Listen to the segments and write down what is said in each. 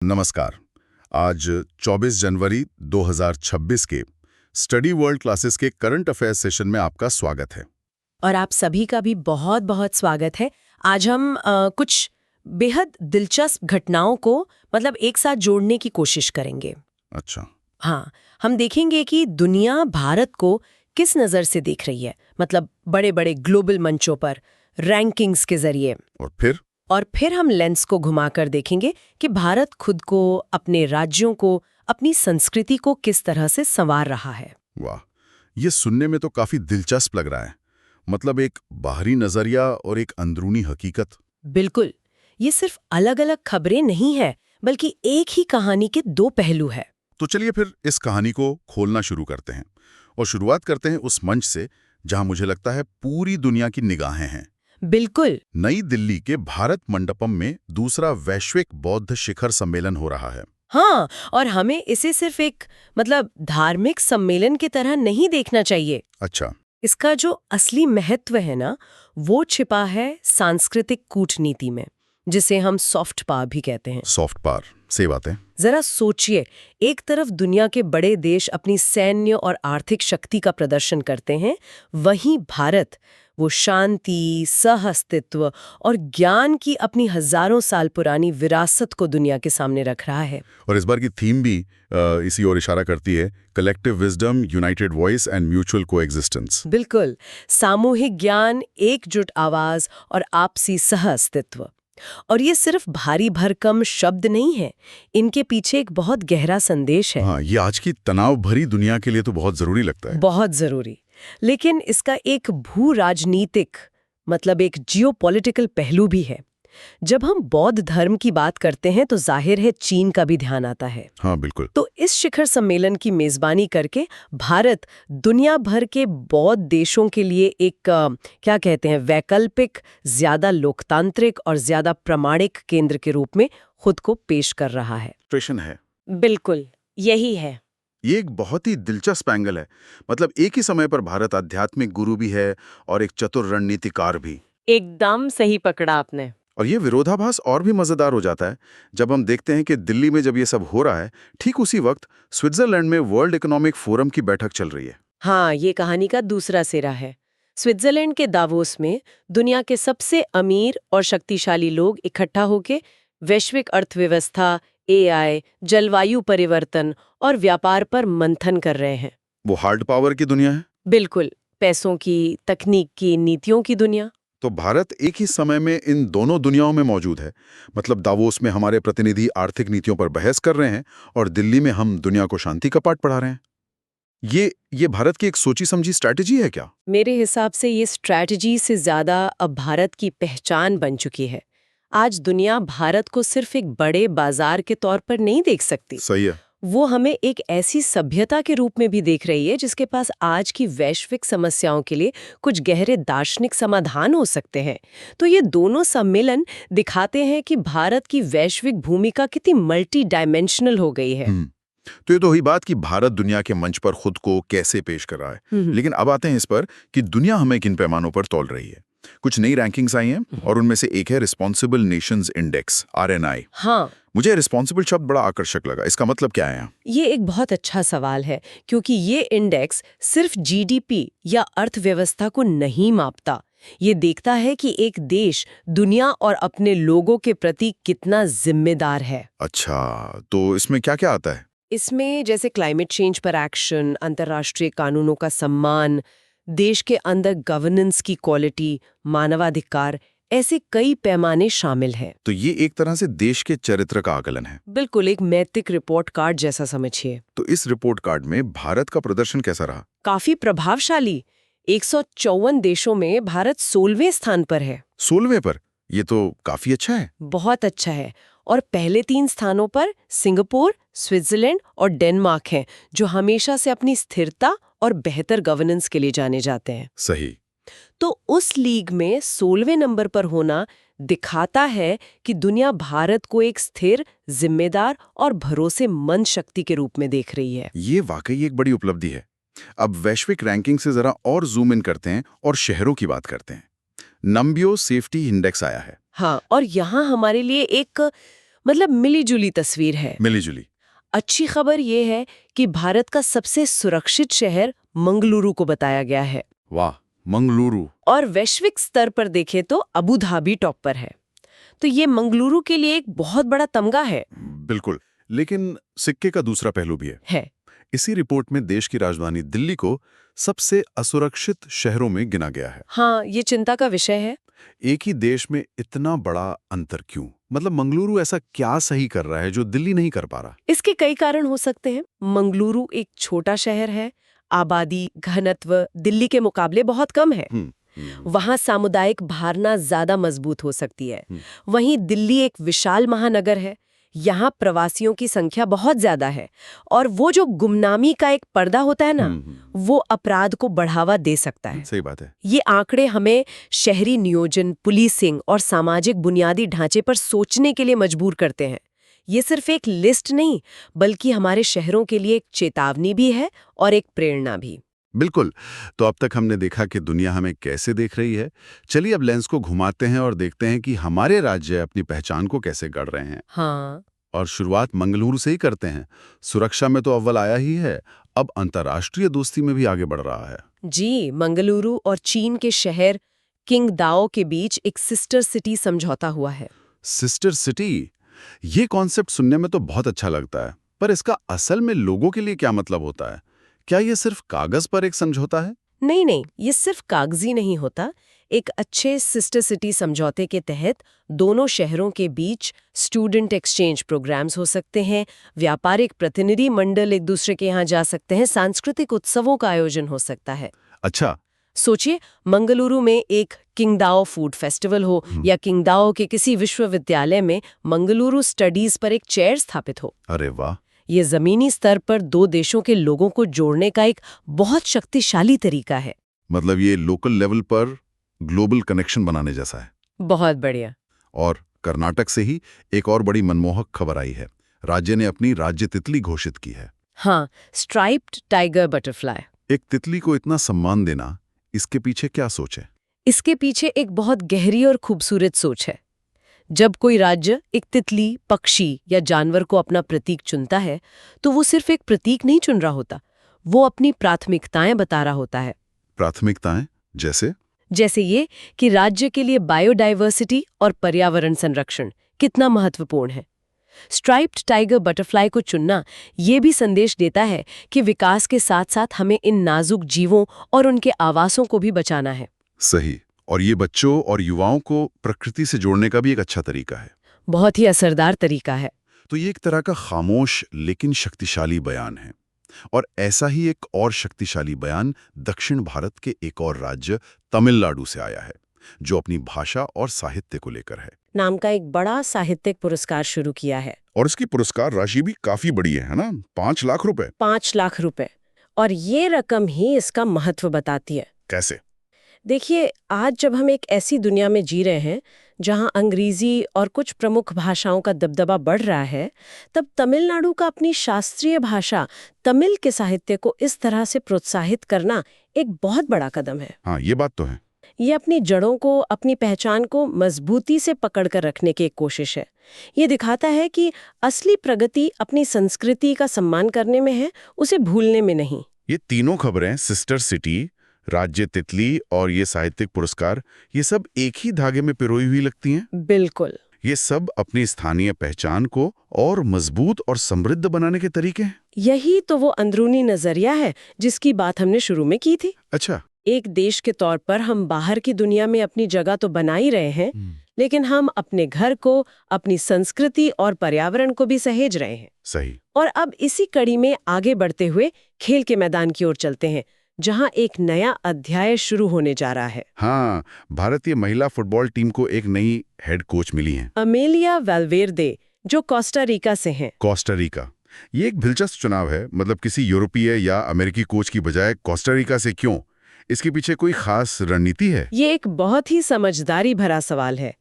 नमस्कार। आज 24 जनवरी 2026 के स्टडी वर्ल्ड क्लासेस के करंट अफेयर्स सेशन में आपका स्वागत है। और आप सभी का भी बहुत बहुत स्वागत है। आज हम कुछ बेहद दिलचस्प घटनाओं को एक साथ जोड़ने की कोशिश करेंगे। अच्छा। हाँ, हम देखेंगे कि दुनिया भारत को किस नज़र से देख रही है, बड़े बड़े ग्लोबल मंचों पर रैंकिंग्स के जरिए। और फिर हम लेंस को घुमाकर देखेंगे कि भारत खुद को, अपने राज्यों को, अपनी संस्कृति को किस तरह से संवार रहा है। वाह, ये सुनने में तो काफी दिलचस्प लग रहा है। एक बाहरी नजरिया और एक अंदरूनी हकीकत। बिल्कुल, ये सिर्फ अलग अलग खबरें नहीं है, बल्कि एक ही कहानी के दो पहलू है। तो चलिए फिर इस कहानी को खोलना शुरू करते हैं और शुरुआत करते हैं उस मंच से जहां मुझे लगता है पूरी दुनिया की निगाहें हैं। बिल्कुल। नई दिल्ली के भारत मंडपम में दूसरा वैश्विक बौद्ध शिखर सम्मेलन हो रहा है। हाँ, और हमें इसे सिर्फ एक धार्मिक सम्मेलन की तरह नहीं देखना चाहिए। अच्छा। इसका जो असली महत्व है ना, वो छिपा है सांस्कृतिक कूटनीति में, जिसे हम सॉफ्ट पावर भी कहते हैं। सॉफ्ट पावर, सही बात है। जरा सोचिए, एक तरफ दुनिया के बड़े देश अपनी सैन्य और आर्थिक शक्ति का प्रदर्शन करते हैं, वहीं भारत वो शांति, सहअस्तित्व और ज्ञान की अपनी हजारों साल पुरानी विरासत को दुनिया के सामने रख रहा है। और इस बार की थीम भी इसी ओर इशारा करती है, collective wisdom, United voice and mutual coexistence. बिल्कुल, सामूहिक ज्ञान, एकजुट आवाज और आपसी सहअस्तित्व। और ये सिर्फ भारी भरकम शब्द नहीं है, इनके पीछे एक बहुत गहरा संदेश है। हाँ, ये आज की तनाव भरी दुनिया के लिए तो बहुत जरूरी लगता है। बहुत जरूरी। लेकिन इसका एक भू राजनीतिक एक जियोपॉलिटिकल पहलू भी है। जब हम बौद्ध धर्म की बात करते हैं तो जाहिर है चीन का भी ध्यान आता है। हाँ, बिल्कुल। तो इस शिखर सम्मेलन की मेजबानी करके भारत दुनिया भर के बौद्ध देशों के लिए एक वैकल्पिक, ज्यादा लोकतांत्रिक और ज्यादा प्रामाणिक केंद्र के रूप में खुद को पेश कर रहा है। प्रश्न है। बिल्कुल, यही है। ये एक बहुत ही दिलचस्प एंगल है। एक ही समय पर भारत आध्यात्मिक गुरु भी है और एक चतुर रणनीतिकार भी। एकदम सही पकड़ा आपने। और ये विरोधाभास और भी मजेदार हो जाता है जब हम देखते हैं कि दिल्ली में जब ये सब हो रहा है, ठीक उसी वक्त स्विट्जरलैंड में वर्ल्ड इकोनॉमिक फोरम की बैठक चल रही है। हाँ, ये कहानी का दूसरा सिरा है। स्विट्जरलैंड के दावोस में दुनिया के सबसे अमीर और शक्तिशाली लोग इकट्ठा होकर वैश्विक अर्थव्यवस्था, एआई, जलवायु परिवर्तन और व्यापार पर मंथन कर रहे हैं। वो हार्ड पावर की दुनिया है। बिल्कुल, पैसों की, तकनीक की, नीतियों की दुनिया। तो भारत एक ही समय में इन दोनों दुनियाओं में मौजूद है। दावोस में हमारे प्रतिनिधि आर्थिक नीतियों पर बहस कर रहे हैं और दिल्ली में हम दुनिया को शांति का पाठ पढ़ा रहे हैं। ये भारत की एक सोची समझी स्ट्रैटेजी है क्या? मेरे हिसाब से ये स्ट्रैटेजी से ज्यादा अब भारत की पहचान बन चुकी है। आज दुनिया भारत को सिर्फ एक बड़े बाजार के तौर पर नहीं देख सकती। सही है। वो हमें एक ऐसी सभ्यता के रूप में भी देख रही है जिसके पास आज की वैश्विक समस्याओं के लिए कुछ गहरे दार्शनिक समाधान हो सकते हैं। तो ये दोनों सम्मेलन दिखाते हैं कि भारत की वैश्विक भूमिका कितनी मल्टी डायमेंशनल हो गई है। तो ये तो हुई बात कि भारत दुनिया के मंच पर खुद को कैसे पेश कर रहा है। लेकिन अब आते हैं इस पर कि दुनिया हमें किन पैमानों पर तौल रही है। कुछ नई रैंकिंग्स आई हैं और उनमें से एक है रिस्पॉन्सिबल नेशंस इंडेक्स, RNI। हाँ, मुझे रिस्पॉन्सिबल शब्द बड़ा आकर्षक लगा। इसका मतलब क्या है? ये एक बहुत अच्छा सवाल है, क्योंकि ये इंडेक्स सिर्फ GDP या अर्थव्यवस्था को नहीं मापता। ये देखता है कि एक देश दुनिया और अपने लोगों के प्रति कितना जिम्मेदार है। अच्छा, तो इसमें क्या क्या आता है? इसमें जैसे क्लाइमेट चेंज पर एक्शन, अंतर्राष्ट्रीय कानूनों का सम्मान, देश के अंदर गवर्नेंस की क्वालिटी, मानवाधिकार, ऐसे कई पैमाने शामिल हैं। तो ये एक तरह से देश के चरित्र का आकलन है। बिल्कुल, एक नैतिक रिपोर्ट कार्ड जैसा समझिए। तो इस रिपोर्ट कार्ड में भारत का प्रदर्शन कैसा रहा? काफी प्रभावशाली। 154 देशों में भारत 16वें स्थान पर है। 16वें पर? ये तो काफी अच्छा है। बहुत अच्छा है। और पहले 3 स्थानों पर सिंगापुर, स्विट्जरलैंड और डेनमार्क हैं, जो हमेशा से अपनी स्थिरता और बेहतर गवर्नेंस के लिए जाने जाते हैं। सही। तो उस लीग में 16वें नंबर पर होना दिखाता है कि दुनिया भारत को एक स्थिर, जिम्मेदार और भरोसेमंद शक्ति के रूप में देख रही है। ये वाकई एक बड़ी उपलब्धि है। अब वैश्विक रैंकिंग से जरा और जूम इन करते हैं और शहरों की बात करते हैं। नंबियो सेफ्टी इंडेक्स आया है। हाँ, और यहाँ हमारे लिए एक मतलब मिली-जुली तस्वीर है। मिली-जुली। अच्छी खबर ये है कि भारत का सबसे सुरक्षित शहर मंगलुरु को बताया गया है। वाह, मंगलुरु। और वैश्विक स्तर पर देखें तो अबू धाबी टॉप पर है। तो ये मंगलुरु के लिए एक बहुत बड़ा तमगा है। बिल्कुल, लेकिन सिक्के का दूसरा पहलू भी है। इसी रिपोर्ट में देश की राजधानी दिल्ली को सबसे असुरक्षित शहरों में गिना गया है। हाँ, ये चिंता का विषय है। एक ही देश में इतना बड़ा अंतर क्यों? मतलब मंगलुरु ऐसा क्या सही कर रहा है जो दिल्ली नहीं कर पा रहा? इसके कई कारण हो सकते हैं। मंगलुरु एक छोटा शहर है, आबादी घनत्व दिल्ली के मुकाबले बहुत कम है। वहाँ सामुदायिक भावना ज्यादा मजबूत हो सकती है। वहीं दिल्ली एक विशाल महानगर है, यहाँ प्रवासियों की संख्या बहुत ज्यादा है और वो जो गुमनामी का एक पर्दा होता है ना, वो अपराध को बढ़ावा दे सकता है। सही बात है। ये आंकड़े हमें शहरी नियोजन, पुलिसिंग और सामाजिक बुनियादी ढांचे पर सोचने के लिए मजबूर करते हैं। ये सिर्फ एक लिस्ट नहीं, बल्कि हमारे शहरों के लिए एक चेतावनी भी है और एक प्रेरणा भी। बिल्कुल। तो अब तक हमने देखा कि दुनिया हमें कैसे देख रही है। चलिए अब लेंस को घुमाते हैं और देखते हैं कि हमारे राज्य अपनी पहचान को कैसे गढ़ रहे हैं। हाँ। और शुरुआत मंगलुरु से ही करते हैं। सुरक्षा में तो अव्वल आया ही है, अब अंतर्राष्ट्रीय दोस्ती में भी आगे बढ़ रहा है। जी, मंगलुरु और चीन के शहर किंगदाओ के बीच एक सिस्टर सिटी समझौता हुआ है। सिस्टर सिटी, ये कॉन्सेप्ट सुनने में तो बहुत अच्छा लगता है, पर इसका असल में लोगों के लिए क्या मतलब होता है? क्या ये सिर्फ कागज पर एक समझौता है? नहीं, ये सिर्फ कागजी नहीं होता। एक अच्छे सिस्टर सिटी समझौते के तहत दोनों शहरों के बीच स्टूडेंट एक्सचेंज प्रोग्राम्स हो सकते हैं, व्यापारिक प्रतिनिधि मंडल एक दूसरे के यहाँ जा सकते हैं, सांस्कृतिक उत्सवों का आयोजन हो सकता है। अच्छा। सोचिए, मंगलुरु में एक किंगदाओ फूड फेस्टिवल हो या किंगदाओ के किसी विश्वविद्यालय में मंगलुरु स्टडीज पर एक चेयर स्थापित हो। अरे वाह! ये जमीनी स्तर पर दो देशों के लोगों को जोड़ने का एक बहुत शक्तिशाली तरीका है। मतलब ये लोकल लेवल पर ग्लोबल कनेक्शन बनाने जैसा है। बहुत बढ़िया। और कर्नाटक से ही एक और बड़ी मनमोहक खबर आई है। राज्य ने अपनी राज्य तितली घोषित की है। हाँ, स्ट्राइप्ड टाइगर बटरफ्लाई। एक तितली को इतना सम्मान देना, इसके पीछे क्या सोच है? इसके पीछे एक बहुत गहरी और खूबसूरत सोच है। जब कोई राज्य एक तितली, पक्षी या जानवर को अपना प्रतीक चुनता है, तो वो सिर्फ एक प्रतीक नहीं चुन रहा होता, वो अपनी प्राथमिकताएं बता रहा होता है। प्राथमिकताएं जैसे? जैसे ये कि राज्य के लिए बायोडाइवर्सिटी और पर्यावरण संरक्षण कितना महत्वपूर्ण है। स्ट्राइप्ड टाइगर बटरफ्लाई को चुनना ये भी संदेश देता है कि विकास के साथ साथ हमें इन नाजुक जीवों और उनके आवासों को भी बचाना है। सही। और ये बच्चों और युवाओं को प्रकृति से जोड़ने का भी एक अच्छा तरीका है। बहुत ही असरदार तरीका है। तो ये एक तरह का खामोश लेकिन शक्तिशाली बयान है। और ऐसा ही एक और शक्तिशाली बयान दक्षिण भारत के एक और राज्य तमिलनाडु से आया है, जो अपनी भाषा और साहित्य को लेकर है। नाम का एक बड़ा साहित्यिक पुरस्कार शुरू किया है। और इसकी पुरस्कार राशि भी काफी बड़ी है ना? 5 लाख रुपए। 5 लाख रुपए। और ये रकम ही इसका महत्व बताती है। कैसे? देखिए, आज जब हम एक ऐसी दुनिया में जी रहे हैं जहां अंग्रेजी और कुछ प्रमुख भाषाओं का दबदबा बढ़ रहा है, तब तमिलनाडु का अपनी शास्त्रीय भाषा तमिल के साहित्य को इस तरह से प्रोत्साहित करना एक बहुत बड़ा कदम है। हाँ, ये बात तो है। ये अपनी जड़ों को, अपनी पहचान को मजबूती से पकड़ कर रखने की एक कोशिश है। ये दिखाता है कि असली प्रगति अपनी संस्कृति का सम्मान करने में है, उसे भूलने में नहीं। ये तीनों खबरें, सिस्टर सिटी, राज्य तितली और ये साहित्यिक पुरस्कार, ये सब एक ही धागे में पिरोई हुई लगती हैं। बिल्कुल। ये सब अपनी स्थानीय पहचान को और मजबूत और समृद्ध बनाने के तरीके हैं। यही तो वो अंदरूनी नजरिया है जिसकी बात हमने शुरू में की थी। अच्छा। एक देश के तौर पर हम बाहर की दुनिया में अपनी जगह तो बना ही रहे हैं, लेकिन हम अपने घर को, अपनी संस्कृति और पर्यावरण को भी सहेज रहे हैं। सही। और अब इसी कड़ी में आगे बढ़ते हुए खेल के मैदान की ओर चलते हैं, जहां एक नया अध्याय शुरू होने जा रहा है। हाँ, भारतीय महिला फुटबॉल टीम को एक नई हेड कोच मिली है, अमेलिया वेल्वेर्दे, जो कोस्टा रिका से हैं। Costa Rica. ये एक दिलचस्प चुनाव है। मतलब किसी यूरोपीय या अमेरिकी कोच की बजाय कोस्टा रिका से क्यों? इसके पीछे कोई खास रणनीति है? ये एक बहुत ही समझदारी भरा सवाल है।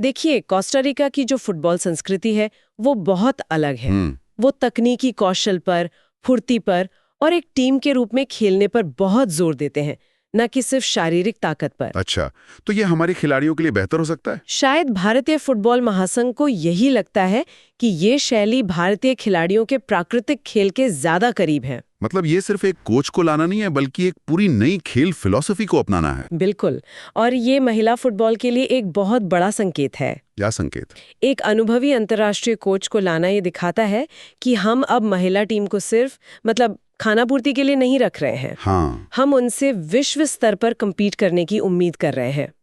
देखिए, कोस्टा रिका की जो फुटबॉल संस्कृति है वो बहुत अलग है। वो तकनीकी कौशल पर, फुर्ती पर और एक टीम के रूप में खेलने पर बहुत जोर देते हैं, न कि सिर्फ शारीरिक ताकत पर। अच्छा, तो ये हमारे खिलाड़ियों के लिए बेहतर हो सकता है? शायद भारतीय फुटबॉल महासंघ को यही लगता है कि ये शैली भारतीय खिलाड़ियों के प्राकृतिक खेल के ज्यादा करीब है। मतलब ये सिर्फ एक कोच को लाना नहीं है, बल्कि एक पूरी नई खेल फिलॉसफी को अपनाना है। बिल्कुल, और ये महिला फुटबॉल के लिए एक बहुत बड़ा संकेत है। क्या संकेत? एक अनुभवी अंतर्राष्ट्रीय कोच को लाना ये दिखाता है कि हम अब महिला टीम को सिर्फ खाना पूर्ति के लिए नहीं रख रहे हैं। हाँ। हम उनसे विश्व स्तर पर कम्पीट करने की उम्मीद कर रहे हैं।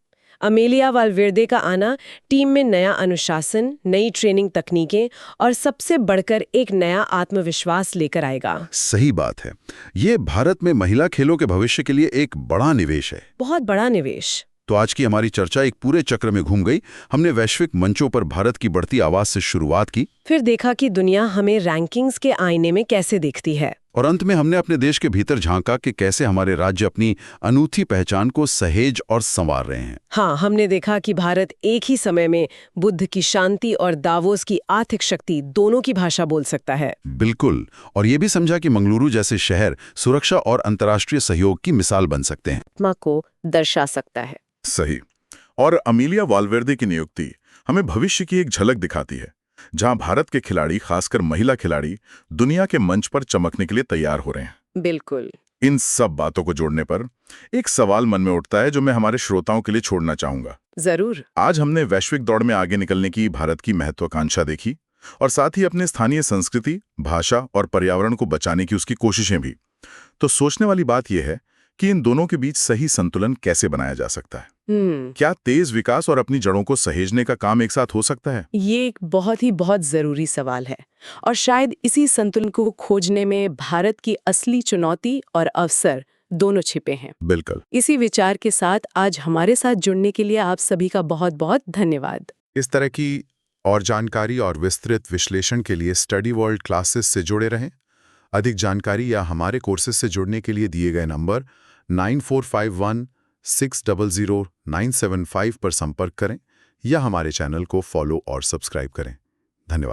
अमेलिया वालवेर्दे का आना टीम में नया अनुशासन, नई ट्रेनिंग तकनीकें और सबसे बढ़कर एक नया आत्मविश्वास लेकर आएगा। सही बात है। ये भारत में महिला खेलों के भविष्य के लिए एक बड़ा निवेश है। बहुत बड़ा निवेश। तो आज की हमारी चर्चा एक पूरे चक्र में घूम गई। हमने वैश्विक मंचों पर भारत की बढ़ती आवाज से शुरुआत की, फिर देखा कि दुनिया हमें रैंकिंग्स के आईने में कैसे देखती है, और अंत में हमने अपने देश के भीतर झांका कि कैसे हमारे राज्य अपनी अनूठी पहचान को सहेज और संवार रहे हैं। हाँ, हमने देखा कि भारत एक ही समय में बुद्ध की शांति और दावोस की आर्थिक शक्ति दोनों की भाषा बोल सकता है। बिल्कुल, और ये भी समझा कि मंगलुरु जैसे शहर सुरक्षा और अंतर्राष्ट्रीय सहयोग की मिसाल बन सकते हैं, आत्मा को दर्शा सकता है। सही। और अमेलिया वालवेर्दे की नियुक्ति हमें भविष्य की एक झलक दिखाती है, जहां भारत के खिलाड़ी, खासकर महिला खिलाड़ी, दुनिया के मंच पर चमकने के लिए तैयार हो रहे हैं। बिल्कुल। इन सब बातों को जोड़ने पर एक सवाल मन में उठता है जो मैं हमारे श्रोताओं के लिए छोड़ना चाहूंगा। जरूर। आज हमने वैश्विक दौड़ में आगे निकलने की भारत की महत्वाकांक्षा देखी, और साथ ही अपने स्थानीय संस्कृति, भाषा और पर्यावरण को बचाने की उसकी कोशिशें भी। तो सोचने वाली बात यह है कि इन दोनों के बीच सही संतुलन कैसे बनाया जा सकता है। क्या तेज विकास और अपनी जड़ों को सहेजने का काम एक साथ हो सकता है? ये एक बहुत जरूरी सवाल है, और शायद इसी संतुलन को खोजने में भारत की असली चुनौती और अवसर दोनों छिपे हैं। बिल्कुल। इसी विचार के साथ आज हमारे साथ जुड़ने के लिए आप सभी का बहुत बहुत धन्यवाद। इस तरह की और जानकारी और विस्तृत विश्लेषण के लिए स्टडी वर्ल्ड क्लासेस से जुड़े रहें। अधिक जानकारी या हमारे कोर्सेज से जुड़ने के लिए दिए गए नंबर 9451600975 पर संपर्क करें या हमारे चैनल को फॉलो और सब्सक्राइब करें। धन्यवाद।